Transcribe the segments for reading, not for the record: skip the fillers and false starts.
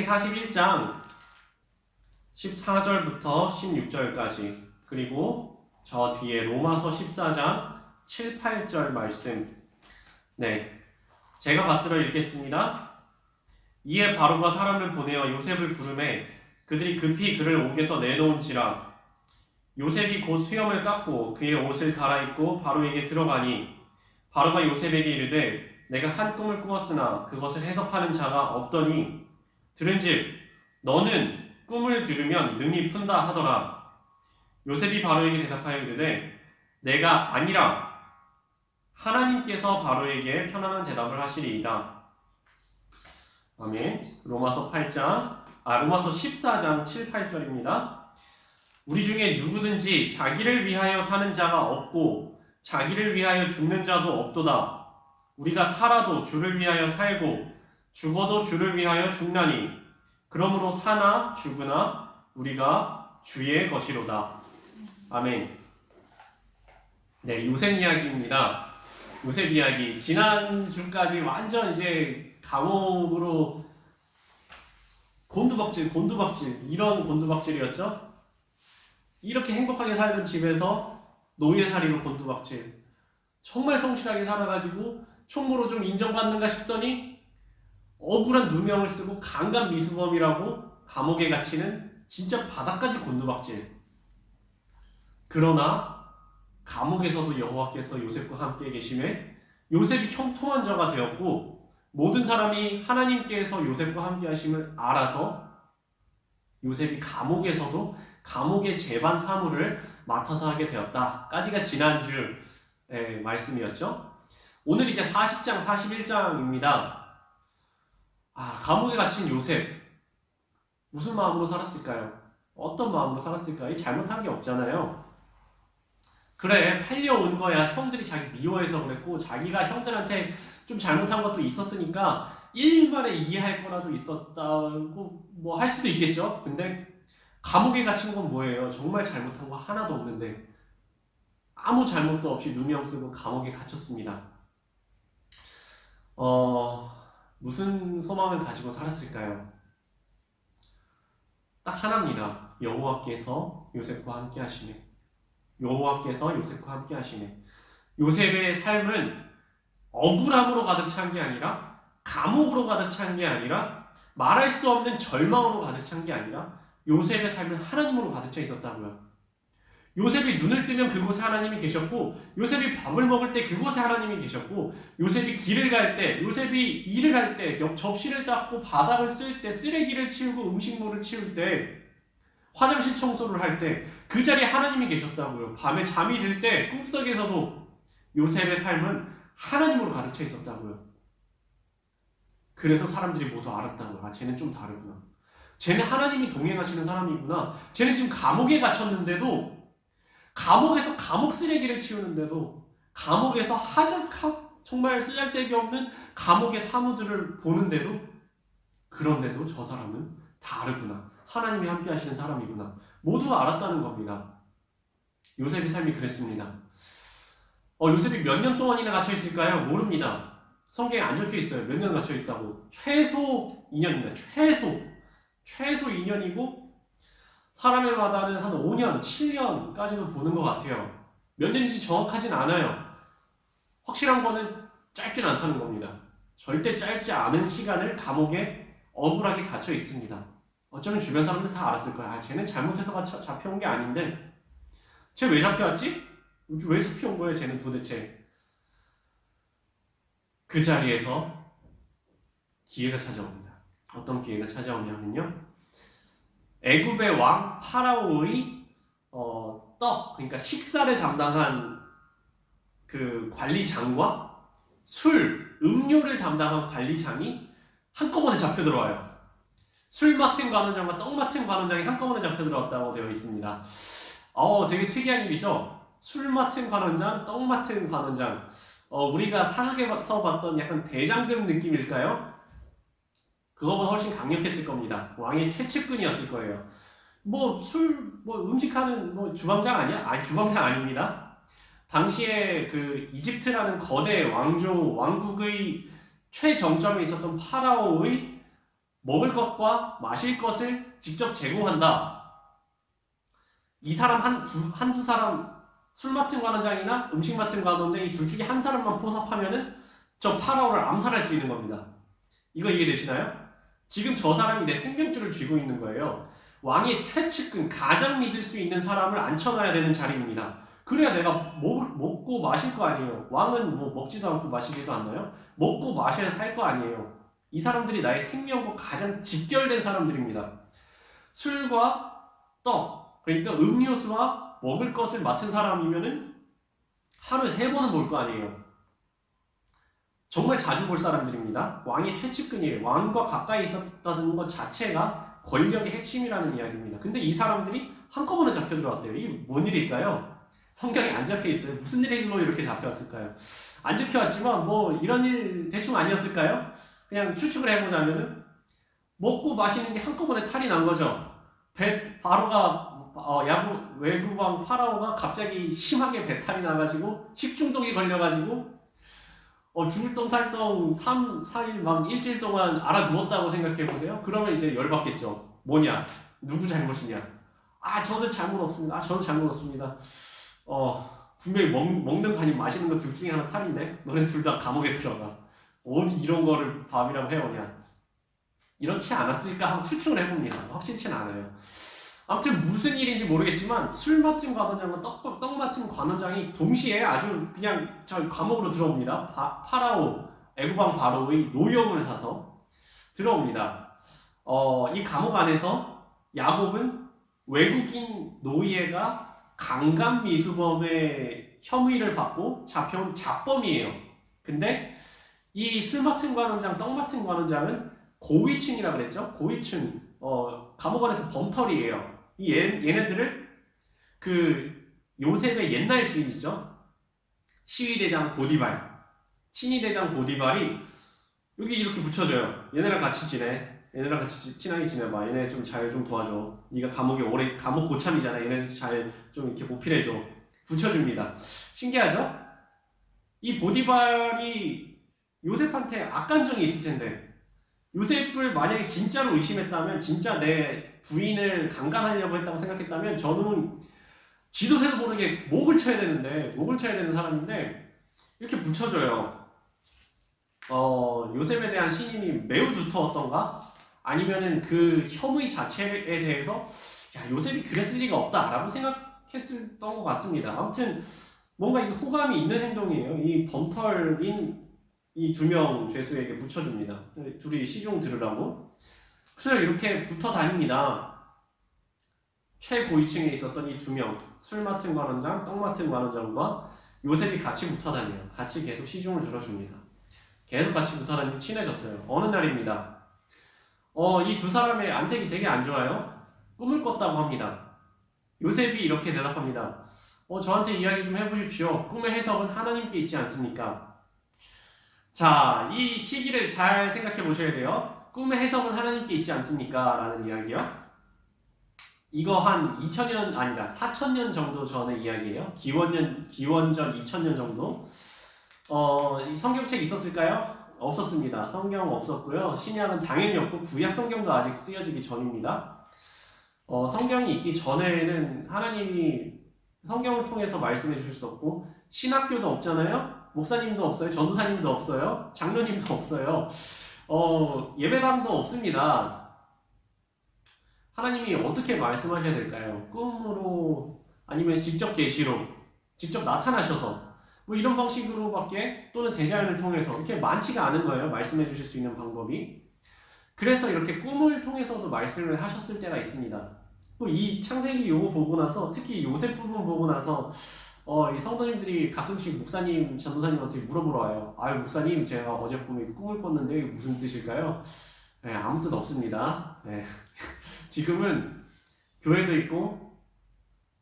41장 14절부터 16절까지, 그리고 저 뒤에 로마서 14장 7, 8절 말씀, 제가 받들어 읽겠습니다. 이에 바로가 사람을 보내어 요셉을 부르매 그들이 급히 그를 옥에서 내놓은지라. 요셉이 곧 수염을 깎고 그의 옷을 갈아입고 바로에게 들어가니 바로가 요셉에게 이르되 내가 한 꿈을 꾸었으나 그것을 해석하는 자가 없더니 들은즉 너는 꿈을 들으면 능히 푼다 하더라. 요셉이 바로에게 대답하여 이르되 내가 아니라 하나님께서 바로에게 편안한 대답을 하시리이다. 아멘. 로마서 14장 7, 8절입니다. 우리 중에 누구든지 자기를 위하여 사는 자가 없고 자기를 위하여 죽는 자도 없도다. 우리가 살아도 주를 위하여 살고 죽어도 주를 위하여 죽나니 그러므로 사나 죽으나 우리가 주의 것이로다. 아멘. 요셉 이야기입니다. 요셉 이야기. 지난주까지 완전 이제 감옥으로 곤두박질 이런 곤두박질이었죠. 이렇게 행복하게 살던 집에서 노예살이로 곤두박질. 정말 성실하게 살아가지고 총무로 좀 인정받는가 싶더니 억울한 누명을 쓰고 강간 미수범이라고 감옥에 갇히는 진짜 바닥까지 곤두박질. 그러나 감옥에서도 여호와께서 요셉과 함께 계심에 요셉이 형통한 자가 되었고 모든 사람이 하나님께서 요셉과 함께 하심을 알아서 요셉이 감옥에서도 감옥의 재반 사무를 맡아서 하게 되었다 까지가 지난주 말씀이었죠. 오늘 이제 40장 41장입니다. 감옥에 갇힌 요셉 무슨 마음으로 살았을까요? 어떤 마음으로 살았을까요? 잘못한 게 없잖아요. 그래, 팔려온 거야. 형들이 자기 미워해서 그랬고 자기가 형들한테 좀 잘못한 것도 있었으니까 일말에 이해할 거라도 있었다고 뭐 할 수도 있겠죠. 근데 감옥에 갇힌 건 뭐예요? 정말 잘못한 거 하나도 없는데 아무 잘못도 없이 누명 쓰고 감옥에 갇혔습니다. 무슨 소망을 가지고 살았을까요? 딱 하나입니다. 여호와께서 요셉과 함께 하시네. 여호와께서 요셉과 함께 하시네. 요셉의 삶은 억울함으로 가득 찬 게 아니라 감옥으로 가득 찬 게 아니라 말할 수 없는 절망으로 가득 찬 게 아니라 요셉의 삶은 하나님으로 가득 차 있었다고요. 요셉이 눈을 뜨면 그곳에 하나님이 계셨고 요셉이 밥을 먹을 때 그곳에 하나님이 계셨고 요셉이 길을 갈 때, 요셉이 일을 할 때, 접시를 닦고 바닥을 쓸 때, 쓰레기를 치우고 음식물을 치울 때, 화장실 청소를 할 때 그 자리에 하나님이 계셨다고요. 밤에 잠이 들 때 꿈속에서도 요셉의 삶은 하나님으로 가득 차 있었다고요. 그래서 사람들이 모두 알았다고요. 쟤는 좀 다르구나. 쟤는 하나님이 동행하시는 사람이구나. 쟤는 지금 감옥에 갇혔는데도 감옥에서 감옥 쓰레기를 치우는데도 감옥에서 정말 쓰잘데기 없는 감옥의 사무들을 보는데도 그런데도 저 사람은 다르구나. 하나님이 함께 하시는 사람이구나. 모두 알았다는 겁니다. 요셉의 삶이 그랬습니다. 요셉이 몇 년 동안이나 갇혀 있을까요? 모릅니다. 성경에 안 적혀 있어요. 몇 년 갇혀 있다고. 최소 2년입니다. 최소 2년이고 사람의 마다는 한 5년, 7년까지도 보는 것 같아요. 몇 년인지 정확하진 않아요. 확실한 거는 짧진 않다는 겁니다. 절대 짧지 않은 시간을 감옥에 억울하게 갇혀 있습니다. 어쩌면 주변 사람들 다 알았을 거야. 쟤는 잘못해서 잡혀온 게 아닌데 쟤 왜 잡혀왔지? 왜 잡혀온 거예요? 쟤는 도대체. 그 자리에서 기회가 찾아옵니다. 어떤 기회가 찾아오냐면요, 애굽의 왕 파라오의 그러니까 식사를 담당한 그 관리장과 음료를 담당한 관리장이 한꺼번에 잡혀 들어와요. 술 맡은 관원장과 떡 맡은 관원장이 한꺼번에 잡혀 들어왔다고 되어 있습니다. 되게 특이한 일이죠. 술 맡은 관원장, 떡 맡은 관원장. 우리가 사극에서 봤던 약간 대장금 느낌일까요? 그거보다 훨씬 강력했을 겁니다. 왕의 최측근이었을 거예요. 음식하는 주방장 아니야? 주방장 아닙니다. 당시에 그 이집트라는 거대 왕국의 최정점에 있었던 파라오의 먹을 것과 마실 것을 직접 제공한다. 이 사람 한두 사람 술 맡은 관원장이나 음식 맡은 관원장 이 둘 중에 한 사람만 포섭하면은 저 파라오를 암살할 수 있는 겁니다. 이거 이해되시나요? 지금 저 사람이 내 생명줄을 쥐고 있는 거예요. 왕의 최측근, 가장 믿을 수 있는 사람을 앉혀놔야 되는 자리입니다. 그래야 내가 먹고 마실 거 아니에요. 왕은 뭐 먹지도 않고 마시지도 않나요? 먹고 마셔야 살 거 아니에요. 이 사람들이 나의 생명과 가장 직결된 사람들입니다. 술과 떡, 그러니까 음료수와 먹을 것을 맡은 사람이면은 하루에 3번은 볼 거 아니에요. 정말 자주 볼 사람들입니다. 왕의 최측근이에요. 왕과 가까이 있었다는 것 자체가 권력의 핵심이라는 이야기입니다. 근데 이 사람들이 한꺼번에 잡혀 들어왔대요. 이게 뭔 일일까요? 성경에 안 잡혀 있어요. 무슨 일로 이렇게 잡혀왔을까요? 안 잡혀왔지만 뭐 이런 일 대충 아니었을까요? 그냥 추측을 해보자면은 먹고 마시는 게 한꺼번에 탈이 난 거죠. 바로가 외국왕 파라오가 갑자기 심하게 배탈이 나가지고 식중독이 걸려가지고 죽을 똥 살똥 3, 4일 막 일주일 동안 알아두었다고 생각해보세요. 그러면 이제 열받겠죠. 뭐냐? 누구 잘못이냐? 저도 잘못 없습니다. 저도 잘못 없습니다. 분명히 먹는 거 아니면 마시는 거 둘 중에 하나 탈인데 너네 둘 다 감옥에 들어가. 어디 이런 거를 밥이라고 해오냐? 이렇지 않았을까 하고 추측을 해봅니다. 확실치는 않아요. 아무튼 무슨 일인지 모르겠지만 술 맡은 관원장과 떡 맡은 관원장이 동시에 아주 그냥 저 감옥으로 들어옵니다. 파라오, 애국왕 바로의 노염을 사서 들어옵니다. 이 감옥 안에서 야곱은 외국인 노예가 강간미수범의 혐의를 받고 잡혀온 잡범이에요. 근데 이 술 맡은 관원장, 떡 맡은 관원장은 고위층이라 그랬죠? 고위층, 감옥 안에서 범털이에요. 얘네들을 요셉의 옛날 주인이죠. 시위대장 보디발, 친위대장 보디발이 여기 이렇게 붙여줘요. 얘네랑 같이 지내. 얘네랑 같이 친하게 지내봐. 얘네 좀 잘 좀 도와줘. 네가 감옥 고참이잖아. 얘네 잘 좀 이렇게 보필해줘. 붙여줍니다. 신기하죠? 이 보디발이 요셉한테 악감정이 있을 텐데 요셉을 만약에 진짜로 의심했다면, 진짜 내 부인을 강간하려고 했다고 생각했다면 저는 지도 새도 모르게 목을 쳐야 되는 사람인데 이렇게 붙여줘요. 요셉에 대한 신임이 매우 두터웠던가? 아니면은 그 혐의 자체에 대해서 요셉이 그랬을 리가 없다라고 생각했던 것 같습니다. 아무튼 뭔가 이게 호감이 있는 행동이에요. 이 범털인 이 2명 죄수에게 붙여줍니다. 둘이 시중 들으라고. 그래서 이렇게 붙어 다닙니다. 최고위층에 있었던 이 2명, 술 맡은 관원장, 떡 맡은 관원장과 요셉이 같이 붙어 다녀요. 같이 계속 시중을 들어줍니다. 계속 같이 붙어 다니면 친해졌어요. 어느 날입니다. 이 두 사람의 안색이 되게 안 좋아요. 꿈을 꿨다고 합니다. 요셉이 이렇게 대답합니다. 저한테 이야기 좀 해보십시오. 꿈의 해석은 하나님께 있지 않습니까? 자, 이 시기를 잘 생각해 보셔야 돼요. 꿈의 해석은 하나님께 있지 않습니까? 라는 이야기요. 이거 한 2000년 아니다 4000년 정도 전의 이야기예요. 기원전 2000년 정도. 성경책 있었을까요? 없었습니다. 성경 없었고요. 신약은 당연히 없고 구약 성경도 아직 쓰여지기 전입니다. 성경이 있기 전에는 하나님이 성경을 통해서 말씀해 주실 수 없고 신학교도 없잖아요. 목사님도 없어요. 전도사님도 없어요. 장로님도 없어요. 예배당도 없습니다. 하나님이 어떻게 말씀하셔야 될까요? 꿈으로 아니면 직접 계시로 직접 나타나셔서 뭐 이런 방식으로밖에 또는 대자연을 통해서 이렇게 많지가 않은 거예요. 말씀해 주실 수 있는 방법이. 그래서 이렇게 꿈을 통해서도 말씀을 하셨을 때가 있습니다. 또 이 창세기 요거 보고 나서 특히 요셉 부분 보고 나서 이 성도님들이 가끔씩 목사님, 전도사님한테 물어보러 와요. 목사님, 제가 어제 꿈에 꿈을 꿨는데 이게 무슨 뜻일까요? 네, 아무 뜻 없습니다. 네. 지금은 교회도 있고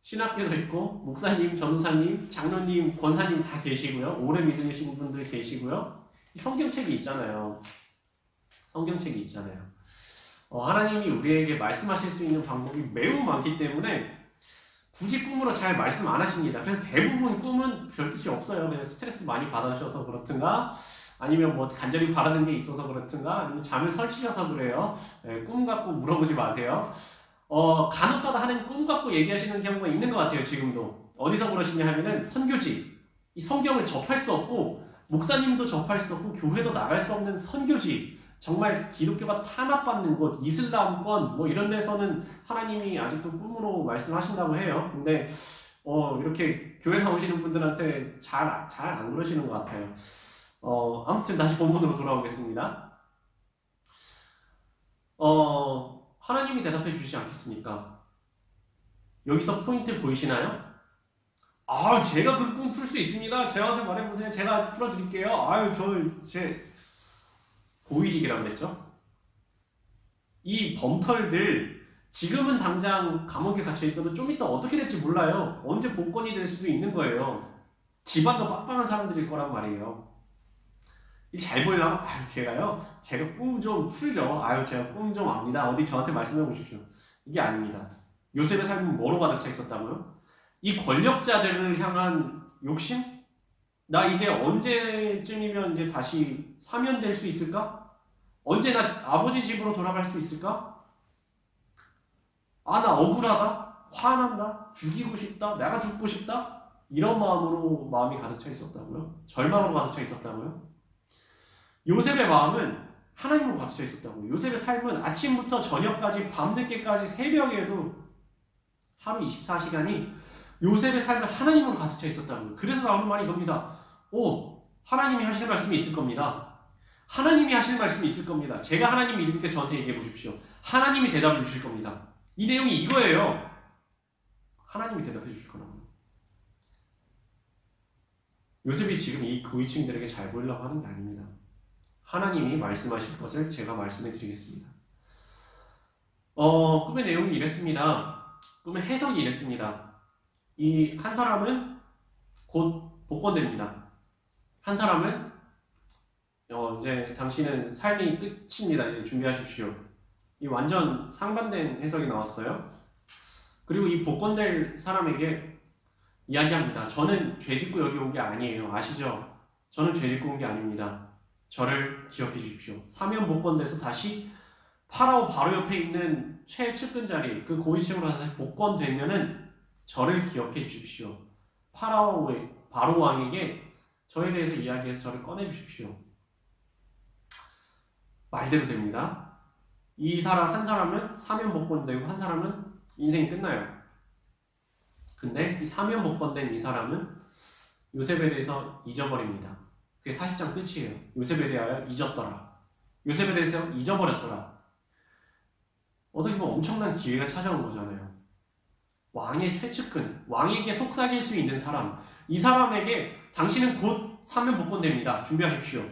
신학교도 있고 목사님, 전도사님, 장로님, 권사님 다 계시고요. 오래 믿으신 분들 계시고요. 성경책이 있잖아요. 성경책이 있잖아요. 하나님이 우리에게 말씀하실 수 있는 방법이 매우 많기 때문에 굳이 꿈으로 잘 말씀 안 하십니다. 그래서 대부분 꿈은 별 뜻이 없어요. 그냥 스트레스 많이 받으셔서 그렇든가 아니면 뭐 간절히 바라는 게 있어서 그렇든가 아니면 잠을 설치셔서 그래요. 꿈 갖고 물어보지 마세요. 간혹가다 하나님 꿈 갖고 얘기하시는 경우가 있는 것 같아요. 지금도. 어디서 그러시냐 하면은 선교지. 이 성경을 접할 수 없고 목사님도 접할 수 없고 교회도 나갈 수 없는 선교지. 정말 기독교가 탄압받는 곳, 이슬람권 뭐 이런 데서는 하나님이 아직도 꿈으로 말씀하신다고 해요. 근데 이렇게 교회 나오시는 분들한테 잘 안 그러시는 것 같아요. 아무튼 다시 본문으로 돌아오겠습니다. 하나님이 대답해 주시지 않겠습니까? 여기서 포인트 보이시나요? 제가 그 꿈 풀 수 있습니다. 저한테 말해보세요. 제가 풀어드릴게요. 제 고위직이라고 그랬죠? 이 범털들 지금은 당장 감옥에 갇혀 있어도 좀 이따 어떻게 될지 몰라요. 언제 복권이 될 수도 있는 거예요. 집안도 빵빵한 사람들일 거란 말이에요. 잘 보이려면 제가 꿈 좀 풀죠. 제가 꿈 좀 압니다. 어디 저한테 말씀해 보십시오. 이게 아닙니다. 요셉의 삶은 뭐로 가득 차 있었다고요? 이 권력자들을 향한 욕심? 나 이제 언제쯤이면 이제 다시 사면될 수 있을까? 언제 나 아버지 집으로 돌아갈 수 있을까? 나 억울하다? 화난다? 죽이고 싶다? 내가 죽고 싶다? 이런 마음으로 마음이 가득 차 있었다고요? 절망으로 가득 차 있었다고요? 요셉의 마음은 하나님으로 가득 차 있었다고요. 요셉의 삶은 아침부터 저녁까지 밤늦게까지 새벽에도 하루 24시간이 요셉의 삶은 하나님으로 가득 차 있었다고요. 그래서 나오는 말이 이겁니다. 하나님이 하실 말씀이 있을 겁니다. 하나님이 하실 말씀이 있을 겁니다. 제가 하나님 믿으니까 저한테 얘기해 보십시오. 하나님이 대답을 주실 겁니다. 이 내용이 이거예요. 하나님이 대답해 주실 거라고요. 요셉이 지금 이 고위층들에게 잘 보이려고 하는 게 아닙니다. 하나님이 말씀하실 것을 제가 말씀해 드리겠습니다. 꿈의 내용이 이랬습니다. 꿈의 해석이 이랬습니다. 이 한 사람은 곧 복권됩니다. 한 사람은 이제 당신은 삶이 끝입니다. 이제 준비하십시오. 이 완전 상반된 해석이 나왔어요. 그리고 이 복권될 사람에게 이야기합니다. 저는 죄 짓고 여기 온 게 아니에요. 아시죠? 저는 죄 짓고 온 게 아닙니다. 저를 기억해 주십시오. 사면 복권돼서 다시 파라오 바로 옆에 있는 최측근 자리, 그 고위층으로 다시 복권되면은 저를 기억해 주십시오. 파라오의 바로 왕에게 저에 대해서 이야기해서 저를 꺼내 주십시오. 말대로 됩니다. 이 사람 한 사람은 사면 복권되고 한 사람은 인생이 끝나요. 근데 이 사면 복권된 이 사람은 요셉에 대해서 잊어버립니다. 그게 40장 끝이에요. 요셉에 대하여 잊었더라. 요셉에 대해서 잊어버렸더라. 어떻게 보면 엄청난 기회가 찾아온 거잖아요. 왕의 최측근, 왕에게 속삭일 수 있는 사람, 이 사람에게 당신은 곧 사면 복권됩니다. 준비하십시오.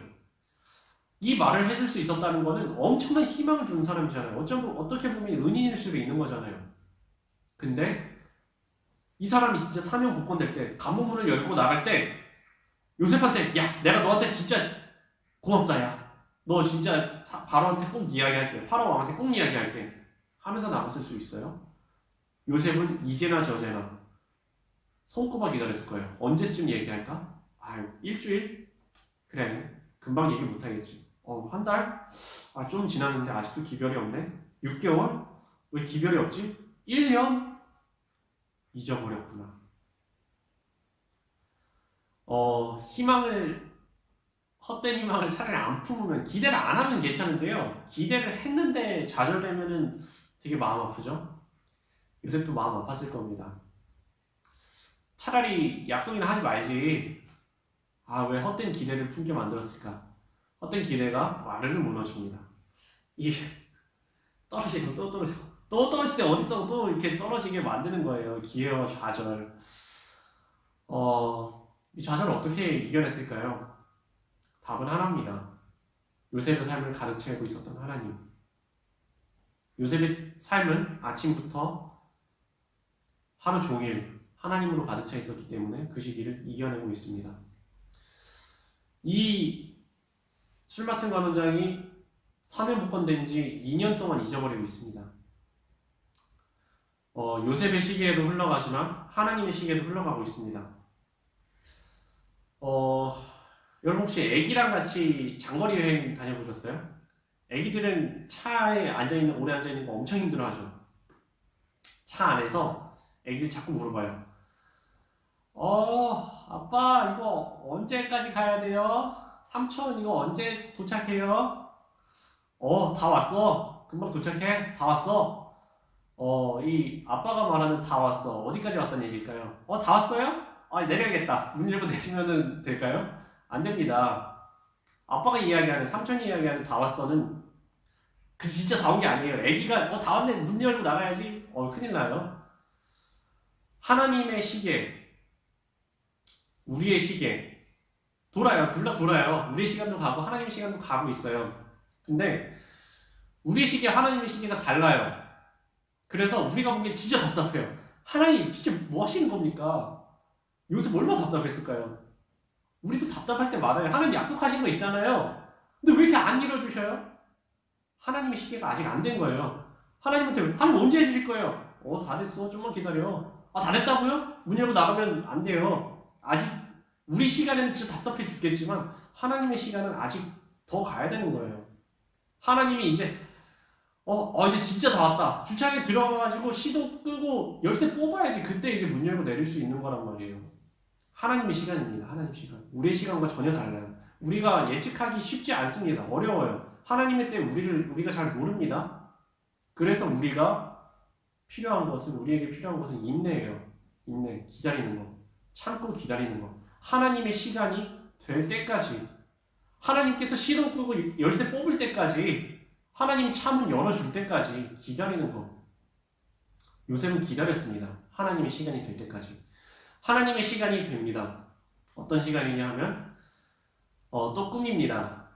이 말을 해줄 수 있었다는 것은 엄청난 희망을 주는 사람이잖아요. 어떻게 보면 은인일 수도 있는 거잖아요. 근데 이 사람이 진짜 사면 복권될 때, 감옥문을 열고 나갈 때 요셉한테 내가 너한테 진짜 고맙다 야. 너 진짜 바로한테 꼭 이야기할게. 파라오 왕한테 꼭 이야기할게. 하면서 나갔을 수 있어요? 요셉은 이제나 저제나 손꼽아 기다렸을 거예요. 언제쯤 얘기할까? 일주일? 그래, 금방 얘기 못하겠지. 한 달? 좀 지났는데 아직도 기별이 없네? 6개월? 왜 기별이 없지? 1년? 잊어버렸구나. 헛된 희망을 차라리 안 품으면, 기대를 안 하면 괜찮은데요. 기대를 했는데 좌절되면은 되게 마음 아프죠? 요셉도 마음 아팠을 겁니다. 차라리 약속이나 하지 말지. 왜 헛된 기대를 품게 만들었을까? 헛된 기대가 와르르 무너집니다. 떨어지고 또 떨어지고 또 떨어질 때 어디 또 이렇게 떨어지게 만드는 거예요. 기회와 좌절. 이 좌절을 어떻게 이겨냈을까요? 답은 하나입니다. 요셉의 삶을 가득 채우고 있었던 하나님. 요셉의 삶은 아침부터 하루 종일 하나님으로 가득 차 있었기 때문에 그 시기를 이겨내고 있습니다. 이 술 맡은 관원장이 사면 복권된 지 2년 동안 잊어버리고 있습니다. 요셉의 시기에도 흘러가지만 하나님의 시기에도 흘러가고 있습니다. 여러분 혹시 애기랑 같이 장거리 여행 다녀보셨어요? 애기들은 차에 앉아있는, 오래 앉아있는 거 엄청 힘들어하죠. 차 안에서 애기들이 자꾸 물어봐요. 아빠 이거 언제까지 가야 돼요? 삼촌 이거 언제 도착해요? 다 왔어. 금방 도착해. 다 왔어. 이 아빠가 말하는 다 왔어. 어디까지 왔다는 얘기일까요? 다 왔어요? 내려야겠다. 문 열고 내리면은 될까요? 안 됩니다. 아빠가 이야기하는, 삼촌이 이야기하는 다 왔어는 그 진짜 다 온 게 아니에요. 애기가 다 왔네. 문 열고 나가야지. 큰일 나요. 하나님의 시계, 우리의 시계 돌아요. 둘 다 돌아요. 우리의 시간도 가고 하나님의 시간도 가고 있어요. 근데 우리의 시계, 하나님의 시계가 달라요. 그래서 우리가 보기엔 진짜 답답해요. 하나님 진짜 뭐 하시는 겁니까? 요새 얼마나 답답했을까요? 우리도 답답할 때 많아요. 하나님 약속하신 거 있잖아요. 근데 왜 이렇게 안 이뤄주셔요? 하나님의 시계가 아직 안 된 거예요. 하나님한테 하나님 언제 해주실 거예요? 다 됐어. 좀만 기다려. 다 됐다고요? 문 열고 나가면 안 돼요. 아직 우리 시간에는 진짜 답답해 죽겠지만 하나님의 시간은 아직 더 가야 되는 거예요. 하나님이 이제 이제 진짜 다 왔다. 주차장에 들어가가지고 시동 끄고 열쇠 뽑아야지 그때 이제 문 열고 내릴 수 있는 거란 말이에요. 하나님의 시간입니다. 하나님의 시간. 우리의 시간과 전혀 달라요. 우리가 예측하기 쉽지 않습니다. 어려워요. 하나님의 때 우리가 잘 모릅니다. 그래서 우리에게 필요한 것은 인내예요. 인내, 기다리는 거. 참고 기다리는 거. 하나님의 시간이 될 때까지, 하나님께서 시동 끄고 열쇠 뽑을 때까지, 하나님이 차문 열어줄 때까지 기다리는 거. 요셉은 기다렸습니다. 하나님의 시간이 될 때까지. 하나님의 시간이 됩니다. 어떤 시간이냐 하면 또 꿈입니다.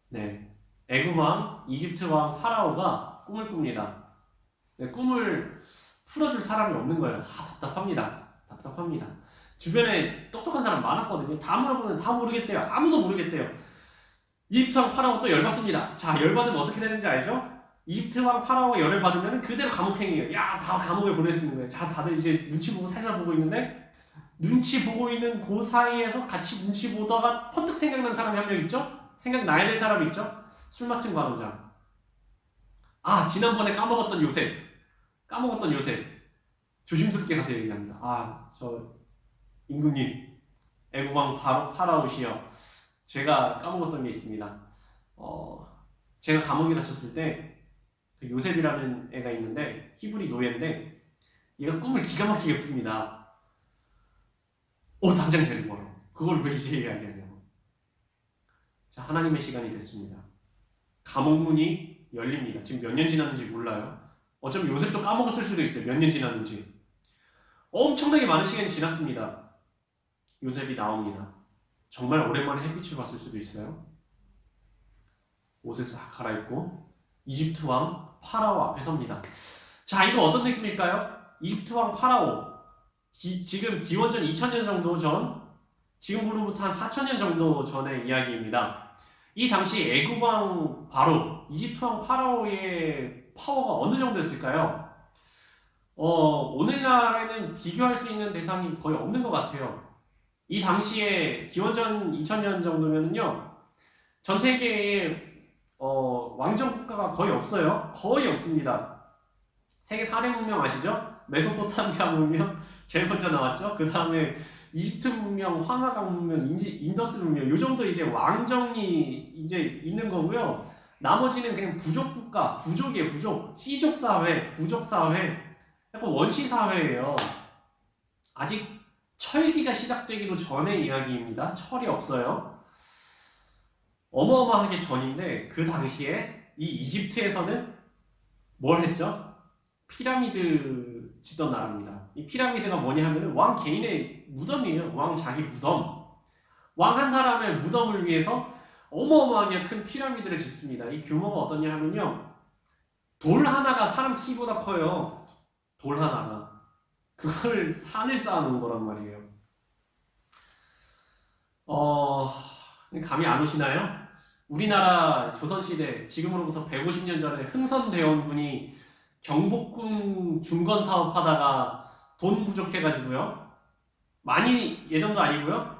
네, 애굽왕, 이집트왕 파라오가 꿈을 꿉니다. 네, 꿈을 풀어줄 사람이 없는 거예요. 답답합니다. 답답합니다. 주변에 똑똑한 사람 많았거든요. 다 물어보면 다 모르겠대요. 아무도 모르겠대요. 이집트왕 파라오 또 열받습니다. 자, 열받으면 어떻게 되는지 알죠? 이집트왕 파라오가 열을 받으면 그대로 감옥행이에요. 다 감옥에 보낼 수 있는 거예요. 자, 다들 이제 눈치 보고 살살 보고 있는데, 눈치 보고 있는 그 사이에서 같이 눈치 보다가 퍼뜩 생각난 사람이 한 명 있죠? 생각나야 될 사람이 있죠? 술 맡은 관원장. 지난번에 까먹었던 요셉. 조심스럽게 가서 얘기합니다. 저 임금님, 애국왕 파라오시여, 제가 까먹었던 게 있습니다. 제가 감옥에 갇혔을 때 그 요셉이라는 애가 있는데 히브리 노예인데 얘가 꿈을 기가 막히게 풉니다. 당장 데리고 와라. 그걸 왜 이제 이야기하냐고. 자, 하나님의 시간이 됐습니다. 감옥문이 열립니다. 지금 몇 년 지났는지 몰라요. 어쩌면 요셉도 까먹었을 수도 있어요. 몇 년 지났는지. 엄청나게 많은 시간이 지났습니다. 요셉이 나옵니다. 정말 오랜만에 햇빛을 봤을 수도 있어요. 옷을 싹 갈아입고 이집트 왕 파라오 앞에 섭니다. 자, 이거 어떤 느낌일까요? 이집트 왕 파라오. 지금 기원전 2000년 정도 전, 지금으로부터 한 4000년 정도 전의 이야기입니다. 이 당시 애굽 왕 바로, 이집트 왕 파라오의 파워가 어느 정도였을까요? 오늘날에는 비교할 수 있는 대상이 거의 없는 것 같아요. 이 당시에 기원전 2000년 정도면은요, 전 세계에 왕정 국가가 거의 없어요. 거의 없습니다. 세계 4대 문명 아시죠? 메소포타미아 문명 제일 먼저 나왔죠. 그 다음에 이집트 문명, 황하강 문명, 인더스 문명, 요 정도 이제 왕정이 이제 있는 거고요. 나머지는 그냥 부족 국가, 부족이에요. 부족, 씨족 사회, 부족 사회, 약간 원시 사회예요. 아직 철기가 시작되기도 전의 이야기입니다. 철이 없어요. 어마어마하게 전인데 그 당시에 이 이집트에서는 뭘 했죠? 피라미드 짓던 나라입니다. 이 피라미드가 뭐냐 하면 왕 개인의 무덤이에요. 왕 자기 무덤. 왕 한 사람의 무덤을 위해서 어마어마하게 큰 피라미드를 짓습니다. 이 규모가 어떠냐 하면요, 돌 하나가 사람 키보다 커요. 돌 하나가. 그걸 산을 쌓아놓은 거란 말이에요. 감이 안 오시나요? 우리나라 조선시대, 지금으로부터 150년 전에 흥선대원군이 경복궁 중건 사업하다가 돈 부족해가지고요, 많이 예전도 아니고요,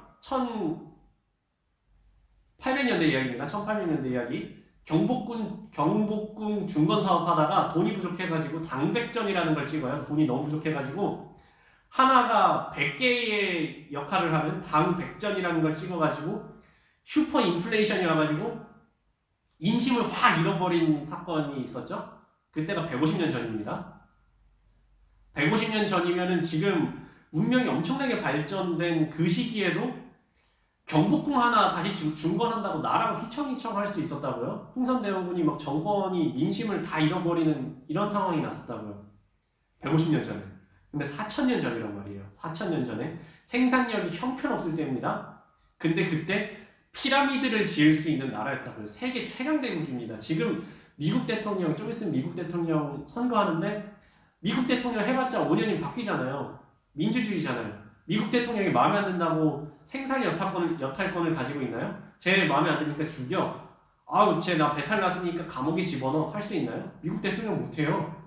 800년대 이야기입니다. 1800년대 이야기. 경복궁 중건 사업하다가 돈이 부족해가지고 당백전이라는 걸 찍어요. 돈이 너무 부족해가지고 하나가 100개의 역할을 하는 당백전이라는 걸 찍어가지고 슈퍼 인플레이션이 와가지고 인심을 확 잃어버린 사건이 있었죠. 그때가 150년 전입니다. 150년 전이면은 지금 문명이 엄청나게 발전된 그 시기에도 경복궁 하나 다시 중건한다고 나라가 휘청휘청 할 수 있었다고요? 흥선대원군이 막 정권이 민심을 다 잃어버리는 이런 상황이 났었다고요. 150년 전에. 근데 4000년 전이란 말이에요. 4000년 전에 생산력이 형편없을 때입니다. 근데 그때 피라미드를 지을 수 있는 나라였다고요. 세계 최강대국입니다. 지금 미국 대통령, 좀 있으면 미국 대통령 선거하는데 미국 대통령 해봤자 5년이면 바뀌잖아요. 민주주의잖아요. 미국 대통령이 마음에 안 든다고 생산 여탈권을 가지고 있나요? 제 마음에 안 드니까 죽여. 아우, 쟤 나 배탈 났으니까 감옥에 집어넣어. 할 수 있나요? 미국 대통령 못해요.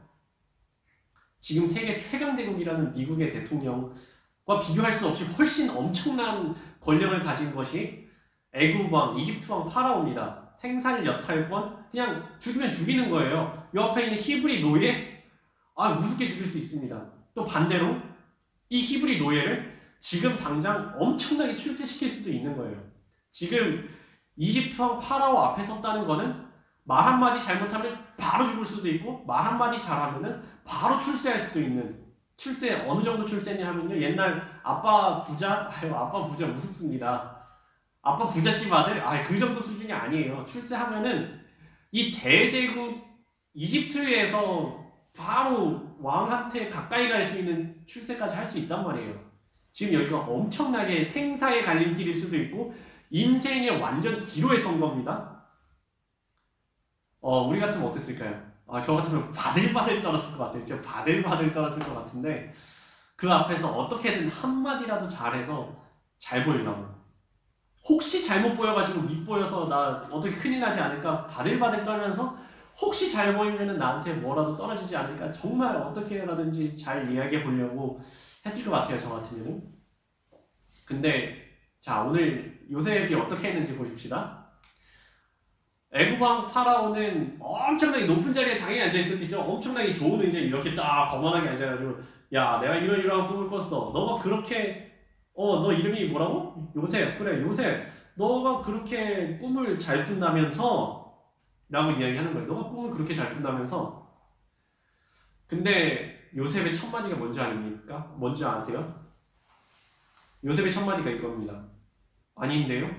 지금 세계 최강대국이라는 미국의 대통령과 비교할 수 없이 훨씬 엄청난 권력을 가진 것이 애국왕, 이집트왕 파라오입니다. 생산 여탈권, 그냥 죽이면 죽이는 거예요. 옆에 있는 히브리 노예, 우습게 죽일 수 있습니다. 또 반대로 이 히브리 노예를 지금 당장 엄청나게 출세시킬 수도 있는 거예요. 지금 이집트왕 파라오 앞에 섰다는 거는 말 한마디 잘못하면 바로 죽을 수도 있고 말 한마디 잘하면은 바로 출세할 수도 있는, 출세 어느 정도 출세냐 하면요, 옛날 아빠 부자 우습습니다. 아빠 부잣집 아들, 그 정도 수준이 아니에요. 출세하면은 이 대제국 이집트에서 바로 왕한테 가까이 갈 수 있는 출세까지 할 수 있단 말이에요. 지금 여기가 엄청나게 생사의 갈림길일 수도 있고 인생의 완전 기로에 선 겁니다. 우리 같으면 어땠을까요? 저 같으면 바들바들 떨었을 것 같아요. 진짜 바들바들 떨었을 것 같은데 그 앞에서 어떻게든 한마디라도 잘해서 잘 보이려고. 혹시 잘못 보여가지고 밉보여서 나 어떻게 큰일 나지 않을까 바들바들 떨면서 혹시 잘 보이면은 나한테 뭐라도 떨어지지 않을까 정말 어떻게라든지 잘 이야기해 보려고 했을 것 같아요. 저 같으면은. 근데 자, 오늘 요셉이 어떻게 했는지 보십시다. 애국왕 파라오는 엄청나게 높은 자리에 당연히 앉아있었겠죠. 엄청나게 좋은 의자에 이렇게 딱 거만하게 앉아가지고 야, 내가 이런 꿈을 꿨어. 너가 그렇게 너 이름이 뭐라고? 요셉. 그래, 요셉. 너가 그렇게 꿈을 잘 푼다면서 라고 이야기하는 거예요. 너가 꿈을 그렇게 잘 푼다면서. 근데 요셉의 첫 마디가 뭔지 아닙니까? 뭔지 아세요? 요셉의 첫 마디가 이겁니다. 아닌데요?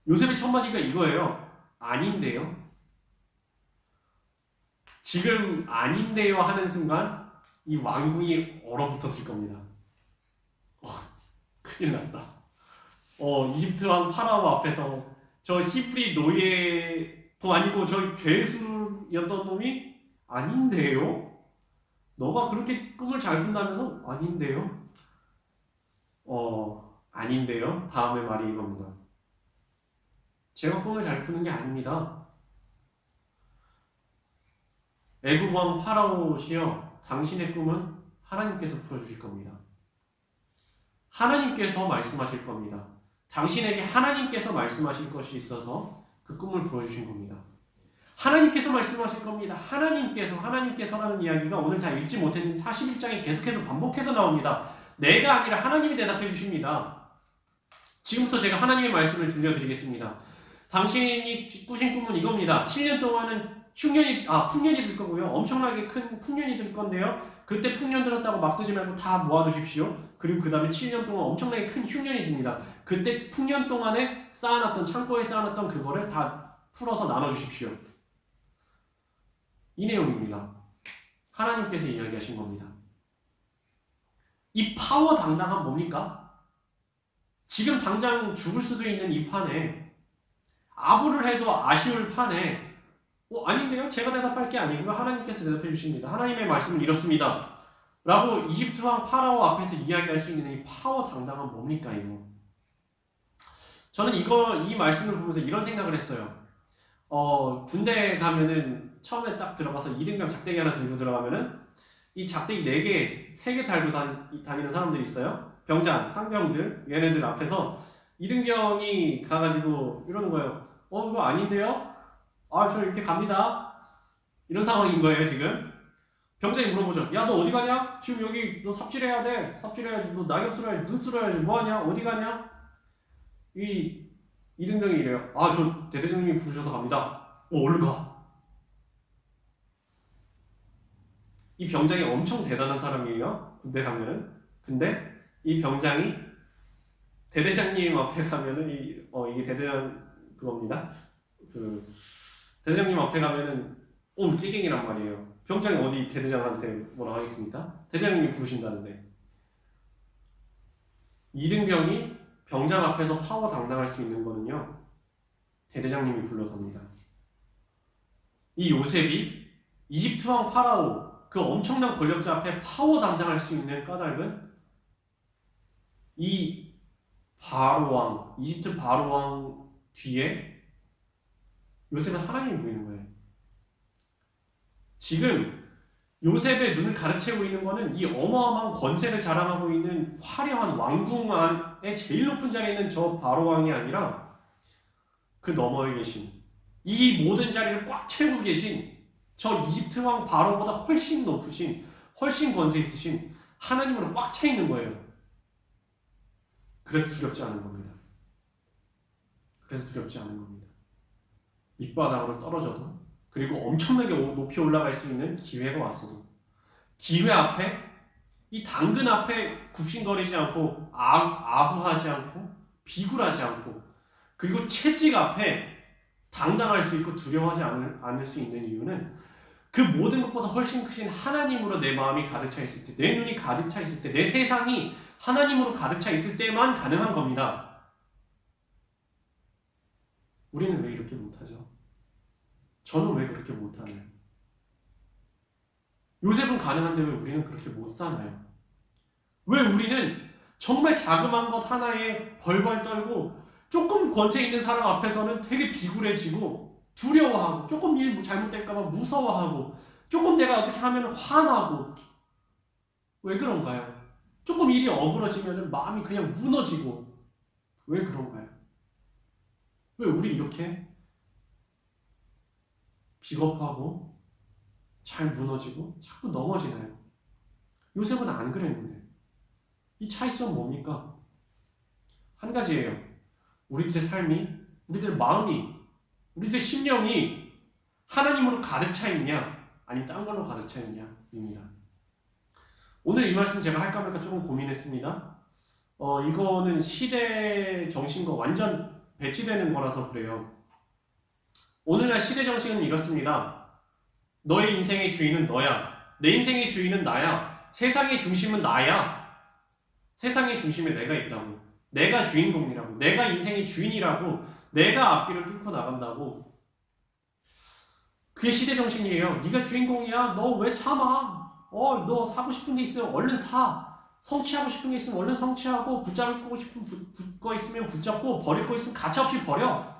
요셉의 첫 마디가 이거예요. 아닌데요? 지금 아닌데요 하는 순간 이 왕궁이 얼어붙었을 겁니다. 큰일 났다. 이집트 왕 파라오 앞에서 저 히브리 노예도 아니고 저 죄수였던 놈이 아닌데요? 너가 그렇게 꿈을 잘 푼다면서 아닌데요? 아닌데요? 다음에 말이 이겁니다. 제가 꿈을 잘 푸는 게 아닙니다. 애국 왕 파라오시여, 당신의 꿈은 하나님께서 풀어주실 겁니다. 하나님께서 말씀하실 겁니다. 당신에게 하나님께서 말씀하실 것이 있어서 그 꿈을 풀어주신 겁니다. 하나님께서 말씀하실 겁니다. 하나님께서라는 이야기가 오늘 다 읽지 못했는 41장에 계속해서 반복해서 나옵니다. 내가 아니라 하나님이 대답해 주십니다. 지금부터 제가 하나님의 말씀을 들려드리겠습니다. 당신이 꾸신 꿈은 이겁니다. 7년 동안은 풍년이 들 거고요. 엄청나게 큰 풍년이 들 건데요. 그때 풍년 들었다고 막 쓰지 말고 다 모아두십시오. 그리고 그 다음에 7년 동안 엄청나게 큰 흉년이 듭니다. 그때 풍년 동안에 창고에 쌓아놨던 그거를 다 풀어서 나눠주십시오. 이 내용입니다. 하나님께서 이야기하신 겁니다. 이 파워당당한 뭡니까? 지금 당장 죽을 수도 있는 이 판에, 아부를 해도 아쉬울 판에 아닌데요? 제가 대답할 게 아니고요. 하나님께서 대답해 주십니다. 하나님의 말씀은 이렇습니다. 라고 이집트 왕 파라오 앞에서 이야기할 수 있는 이 파워당당한 뭡니까 이거? 저는 이 말씀을 보면서 이런 생각을 했어요. 군대 가면은 처음에 딱 들어가서 2등병 작대기 하나 들고 들어가면은 이 작대기 4개, 3개 달고 다니는 사람들이 있어요. 병장, 상병들, 얘네들 앞에서 이등병이 가가지고 이러는 거예요. 이거 아닌데요? 저 이렇게 갑니다. 이런 상황인 거예요, 지금. 병장이 물어보죠. 야, 너 어디 가냐? 지금 여기 너 삽질해야 돼. 삽질해야지. 너 낙엽 쓸어야지. 눈 쓸어야지. 뭐 하냐? 어디 가냐? 이등병이 이래요. 저 대대장님이 부르셔서 갑니다. 얼른 가. 이 병장이 엄청 대단한 사람이에요. 군대 가면은. 근데 이 병장이 대대장님 앞에 가면은 이게 대대장 그겁니다. 그 대대장님 앞에 가면은 깨갱이란 말이에요. 병장이 어디 대대장한테 뭐라 하겠습니까? 대대장님이 부르신다는데. 이등병이 병장 앞에서 파워 당당할 수 있는 거는요, 대대장님이 불러섭니다. 이 요셉이 이집트 왕 파라오 그 엄청난 권력자 앞에 파워 당당할 수 있는 까닭은 이 바로 왕, 이집트 바로 왕 뒤에 요셉은 하나님이 보이는 거예요. 지금 요셉의 눈을 가르치고 있는 거는 이 어마어마한 권세를 자랑하고 있는 화려한 왕궁 안에 제일 높은 자리에 있는 저 바로 왕이 아니라 그 너머에 계신 이 모든 자리를 꽉 채우고 계신 저 이집트 왕 바로보다 훨씬 높으신 훨씬 권세 있으신 하나님으로 꽉 차 있는 거예요. 그래서 두렵지 않은 겁니다. 그래서 두렵지 않은 겁니다. 밑바닥으로 떨어져도 그리고 엄청나게 높이 올라갈 수 있는 기회가 왔어도 기회 앞에 이 당근 앞에 굽신거리지 않고 아부하지 않고 비굴하지 않고 그리고 채찍 앞에 당당할 수 있고 두려워하지 않을 수 있는 이유는 그 모든 것보다 훨씬 크신 하나님으로 내 마음이 가득 차 있을 때, 내 눈이 가득 차 있을 때, 내 세상이 하나님으로 가득 차 있을 때만 가능한 겁니다. 우리는 왜 이렇게 못하죠? 저는 왜 그렇게 못하나요? 요셉은 가능한데 왜 우리는 그렇게 못 사나요? 왜 우리는 정말 자그마한 것 하나에 벌벌 떨고 조금 권세 있는 사람 앞에서는 되게 비굴해지고 두려워하고 조금 일 잘못될까봐 무서워하고 조금 내가 어떻게 하면 화나고 왜 그런가요? 조금 일이 어그러지면 마음이 그냥 무너지고 왜 그런가요? 왜 우리 이렇게 비겁하고 잘 무너지고 자꾸 넘어지나요? 요셉은 안 그랬는데 이 차이점 뭡니까? 한 가지예요. 우리들의 삶이, 우리들의 마음이, 우리들의 심령이 하나님으로 가득 차 있냐 아니면 딴 걸로 가득 차 있냐입니다. 오늘 이 말씀 제가 할까 말까 조금 고민했습니다. 이거는 시대 정신과 완전 배치되는 거라서 그래요. 오늘날 시대 정신은 이렇습니다. 너의 인생의 주인은 너야. 내 인생의 주인은 나야. 세상의 중심은 나야. 세상의 중심에 내가 있다고. 내가 주인공이라고. 내가 인생의 주인이라고. 내가 앞길을 뚫고 나간다고. 그게 시대 정신이에요. 네가 주인공이야. 너 왜 참아? 너 사고 싶은 게 있으면 얼른 사. 성취하고 싶은 게 있으면 얼른 성취하고 붙잡고 싶은 거 있으면 붙잡고 버릴 거 있으면 가차없이 버려.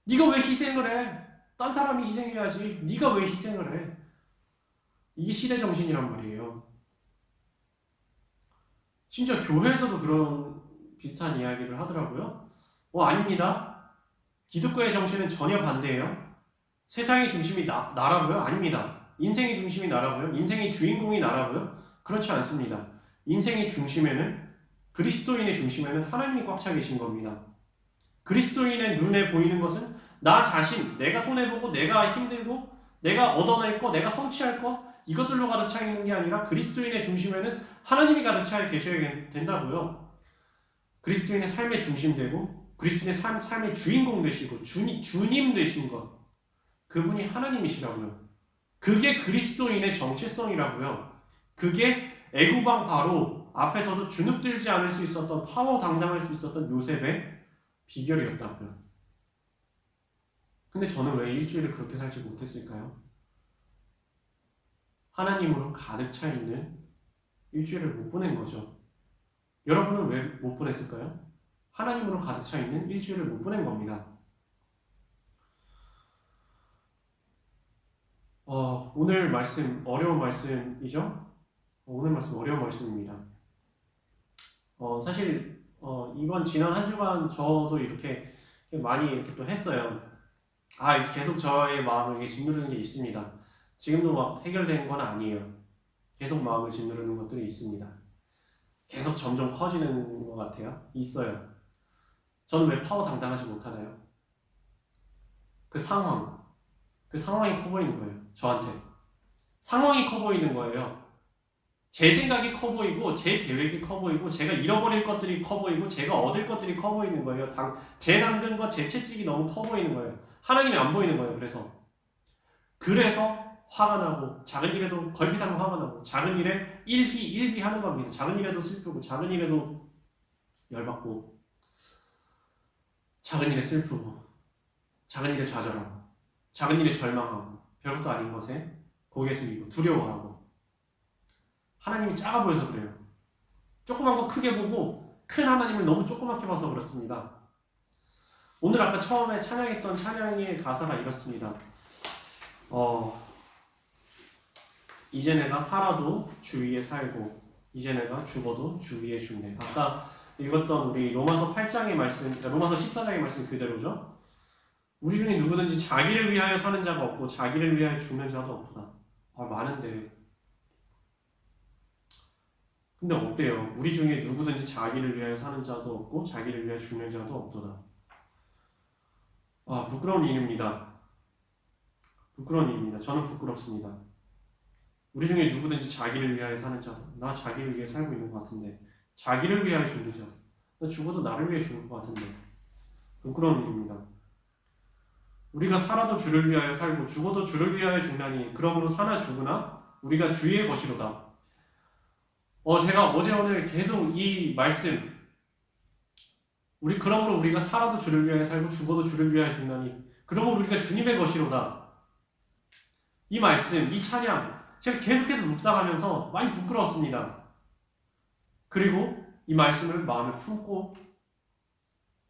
네가 왜 희생을 해? 딴 사람이 희생해야지. 네가 왜 희생을 해? 이게 시대 정신이란 말이에요. 심지어 교회에서도 그런 비슷한 이야기를 하더라고요. 아닙니다. 기독교의 정신은 전혀 반대예요. 세상의 중심이 나라고요? 아닙니다. 인생의 중심이 나라고요? 인생의 주인공이 나라고요? 그렇지 않습니다. 인생의 중심에는 그리스도인의 중심에는 하나님이 꽉 차 계신 겁니다. 그리스도인의 눈에 보이는 것은 나 자신, 내가 손해보고 내가 힘들고 내가 얻어낼 거, 내가 성취할 거 이것들로 가득 차 있는 게 아니라 그리스도인의 중심에는 하나님이 가득 차 계셔야 된다고요. 그리스도인의 삶의 중심 되고 그리스도인의 삶의 주인공 되시고 주님 되신 것 그분이 하나님이시라고요. 그게 그리스도인의 정체성이라고요. 그게 애국왕 바로 앞에서도 주눅들지 않을 수 있었던 파워 당당할 수 있었던 요셉의 비결이었다고요. 근데 저는 왜 일주일을 그렇게 살지 못했을까요? 하나님으로 가득 차 있는 일주일을 못 보낸 거죠. 여러분은 왜 못 보냈을까요? 하나님으로 가득 차 있는 일주일을 못 보낸 겁니다. 오늘 말씀 어려운 말씀이죠? 오늘 말씀 어려운 말씀입니다. 사실 이번 지난 한 주간 저도 이렇게 많이 이렇게 또 했어요. 계속 저의 마음을 이렇게 짓누르는 게 있습니다. 지금도 막 해결된 건 아니에요. 계속 마음을 짓누르는 것들이 있습니다. 계속 점점 커지는 것 같아요. 있어요. 저는 왜 파워 당당하지 못하나요? 그 상황이 커 보이는 거예요. 저한테. 상황이 커 보이는 거예요. 제 생각이 커 보이고, 제 계획이 커 보이고, 제가 잃어버릴 것들이 커 보이고, 제가 얻을 것들이 커 보이는 거예요. 제 당근과 제 채찍이 너무 커 보이는 거예요. 하나님이 안 보이는 거예요. 그래서 화가 나고, 작은 일에도 걸핏하면 화가 나고, 작은 일에 일비하는 겁니다. 작은 일에도 슬프고, 작은 일에도 열받고, 작은 일에 슬프고, 작은 일에 좌절하고, 작은 일에 절망하고, 별것도 아닌 것에 고개 숙이고 두려워하고. 하나님이 작아 보여서 그래요. 조그만 거 크게 보고 큰 하나님을 너무 조그맣게 봐서 그렇습니다. 오늘 아까 처음에 찬양했던 찬양의 가사가 이렇습니다. 이제 내가 살아도 주 위에 살고 이제 내가 죽어도 주 위에 죽네. 아까 읽었던 우리 로마서 8장의 말씀, 로마서 14장의 말씀 그대로죠. 우리 중에 누구든지 자기를 위하여 사는 자가 없고 자기를 위하여 죽는 자도 없도다. 많은데. 근데 어때요? 우리 중에 누구든지 자기를 위하여 사는 자도 없고 자기를 위하여 죽는 자도 없도다. 부끄러운 일입니다. 부끄러운 일입니다. 저는 부끄럽습니다. 우리 중에 누구든지 자기를 위하여 사는 자도, 나 자기를 위해 살고 있는 것 같은데, 자기를 위하여 죽는 자도, 나 죽어도 나를 위해 죽을 것 같은데, 부끄러운 일입니다. 우리가 살아도 주를 위하여 살고 죽어도 주를 위하여 죽나니 그러므로 사나 죽으나 우리가 주의 것이로다. 제가 어제 오늘 계속 이 말씀, 그러므로 우리가 살아도 주를 위하여 살고 죽어도 주를 위하여 죽나니 그러므로 우리가 주님의 것이로다. 이 말씀, 이 찬양 제가 계속해서 묵상하면서 많이 부끄러웠습니다. 그리고 이 말씀을 마음에 품고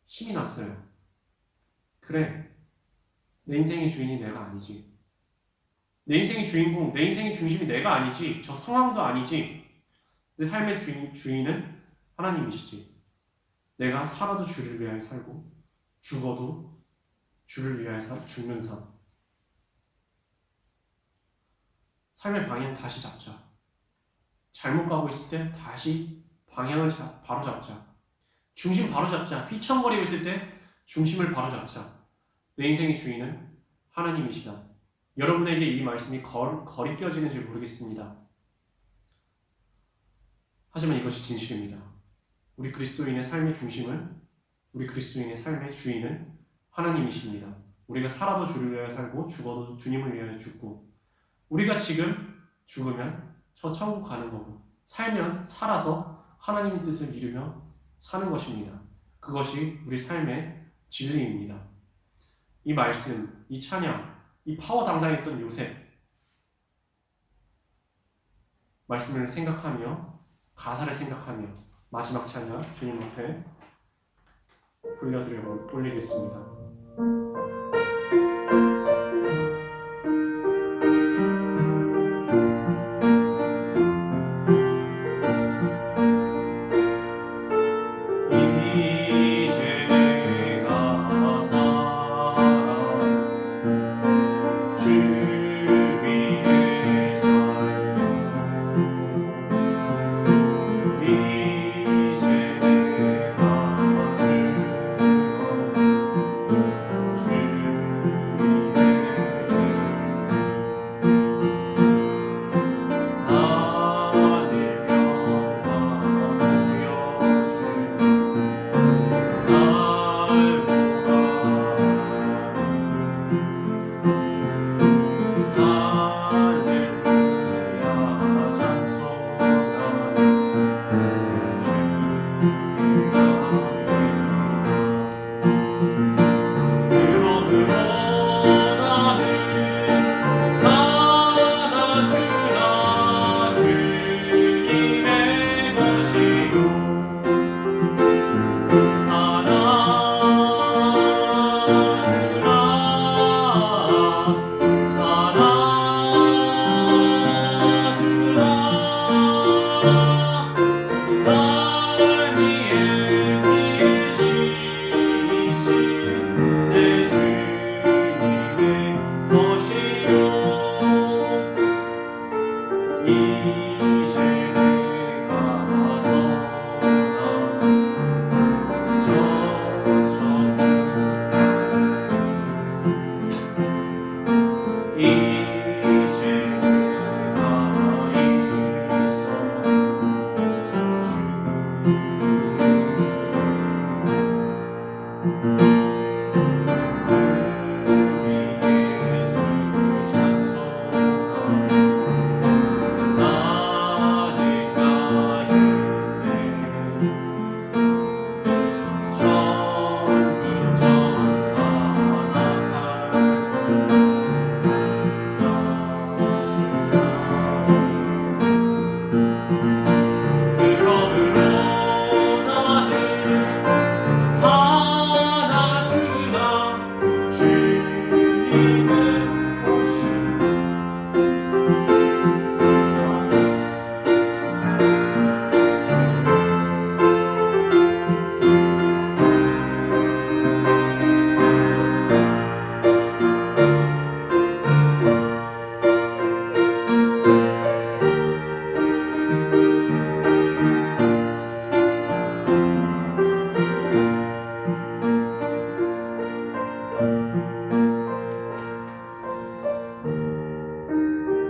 힘이 났어요. 그래, 내 인생의 주인이 내가 아니지. 내 인생의 주인공, 내 인생의 중심이 내가 아니지. 저 상황도 아니지. 내 삶의 주인은 하나님이시지. 내가 살아도 주를 위하여 살고 죽어도 주를 위하여 죽는 삶. 삶의 방향 다시 잡자. 잘못 가고 있을 때 다시 방향을 바로 잡자. 중심 바로 잡자. 휘청거리고 있을 때 중심을 바로 잡자. 내 인생의 주인은 하나님이시다. 여러분에게 이 말씀이 거리 껴지는지 모르겠습니다. 하지만 이것이 진실입니다. 우리 그리스도인의 삶의 중심은, 우리 그리스도인의 삶의 주인은 하나님이십니다. 우리가 살아도 주를 위하여 살고 죽어도 주님을 위하여 죽고, 우리가 지금 죽으면 저 천국 가는 거고, 살면 살아서 하나님의 뜻을 이루며 사는 것입니다. 그것이 우리 삶의 진리입니다. 이 말씀, 이 찬양, 이 파워당당했던 요셉 말씀을 생각하며, 가사를 생각하며 마지막 찬양 주님 앞에 불려드려 올리겠습니다. 이제 내가 떠나고 이제 내가 있어 예수 찬송하며 나를 가리네 천군 천사 그러므로 나는 살아주나 주님의 보시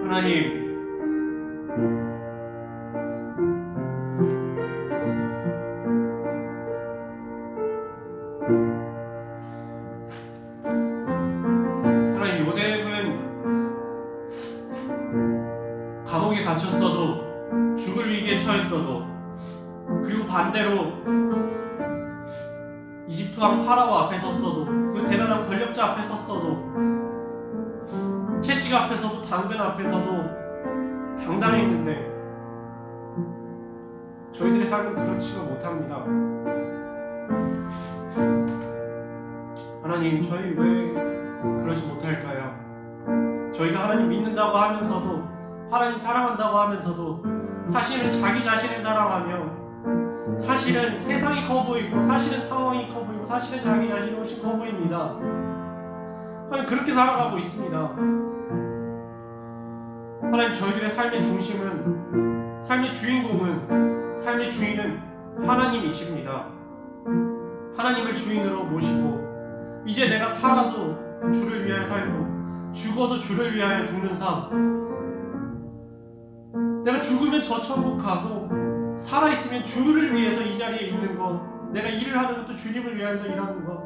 하나님, 하나님 요셉은 감옥에 갇혔어도 죽을 위기에 처했어도 그리고 반대로 이집트 왕 파라오 앞에 섰어도 그 대단한 권력자 앞에 섰어도 채찍 앞에서도 당근 앞에서도 당당했는데 저희들의 삶은 그렇지가 못합니다. 하나님, 저희 왜 그러지 못할까요? 저희가 하나님 믿는다고 하면서도 하나님 사랑한다고 하면서도 사실은 자기 자신을 사랑하며 사실은 세상이 커 보이고 사실은 상황이 커 보이고 사실은 자기 자신이 훨씬 커 보입니다. 하나님, 그렇게 살아가고 있습니다. 하나님, 저희들의 삶의 중심은, 삶의 주인공은, 삶의 주인은 하나님이십니다. 하나님을 주인으로 모시고 이제 내가 살아도 주를 위하여 살고 죽어도 주를 위하여 죽는 삶, 내가 죽으면 저 천국 가고 살아있으면 주를 위해서 이 자리에 있는 것, 내가 일을 하는 것도 주님을 위하여서 일하는 것,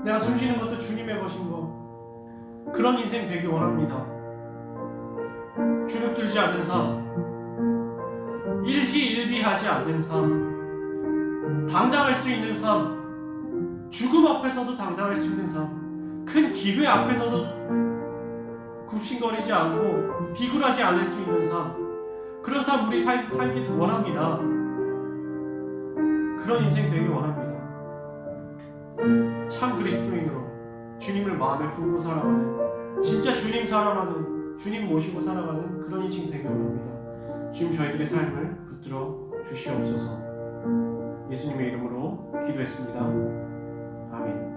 내가 숨 쉬는 것도 주님의 것인 것, 그런 인생 되기 원합니다. 주눅들지 않는 삶, 일희일비하지 않는 삶, 당당할 수 있는 삶, 죽음 앞에서도 당당할 수 있는 삶, 큰 기회 앞에서도 굽신거리지 않고 비굴하지 않을 수 있는 삶, 그런 삶 우리 살기 원합니다. 그런 인생 되기 원합니다. 참 그리스도인으로 주님을 마음에 품고 살아가는, 진짜 주님 사랑하는, 주님 모시고 살아가는 그런 인생 되기 원합니다. 주님, 저희들의 삶을 붙들어 주시옵소서. 예수님의 이름으로 기도했습니다. 아멘.